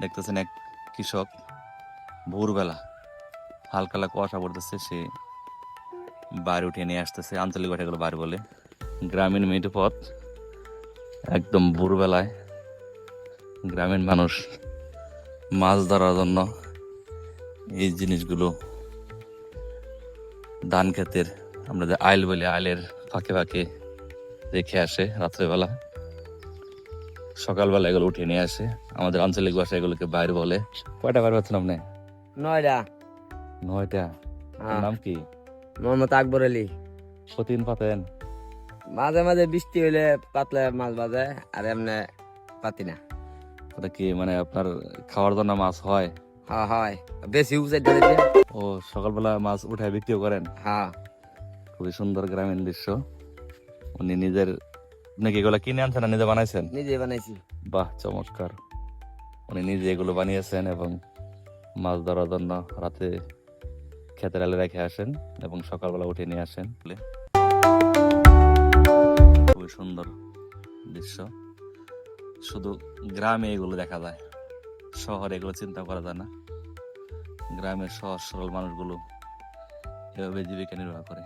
দেখতেছেন এক কৃষক ভোরবেলা হালকা কুয়াশা পড়তেছে, সে বাড়ি উঠিয়ে নিয়ে আসতেছে। আঞ্চলিক ভাষায় এগুলো বাড়ি বলে। গ্রামীণ মেঠো পথ, একদম ভোরবেলায় গ্রামীণ মানুষ মাছ ধরার জন্য এই জিনিসগুলো ধান ক্ষেতের, আমরা যে আইল বলি, আইলের ফাঁকে ফাঁকে রেখে আসে রাত্রেবেলা। সকালবেলা এগুলো উঠিয়ে নিয়ে আসে। আমাদের আঞ্চলিক ভাষায় এগুলোকে বাইর বলে। কয়টা বাইর পাচ্ছেন আপনি? 9টা। 9টা। নাম কি? মোহাম্মদ আকবর আলী। প্রতিদিন পাতেন? মাঝে মাঝে বৃষ্টি হইলে পাতলা মাছ বাজে, আর এমনি পাতি না। ওটা কি মানে আপনার খাওয়ার জন্য মাছ হয়? হ্যাঁ হয়, বেশি উচাই দিলে। ও, সকালবেলা মাছ উঠায় বিক্রিও করেন? হ্যাঁ। খুবই সুন্দর গ্রামীণ দৃশ্য। উনি নিজের, নাকি এগুলো কিনে আনছেন না নিজে বানাইছেন? নিজে বানাইছি। বাহ, চমৎকার। উনি নিজে এগুলো বানিয়েছেন এবং মাছ ধরার জন্য রাতে ক্ষেতের আলে রেখে আসেন এবং সকালবেলা উঠে নিয়ে আসেন। খুবই সুন্দর দৃশ্য। শুধু গ্রামে এগুলো দেখা যায়, শহরে এগুলো চিন্তা করা যায় না। গ্রামের সহজ সরল মানুষগুলো এভাবে জীবিকা নির্বাহ করে।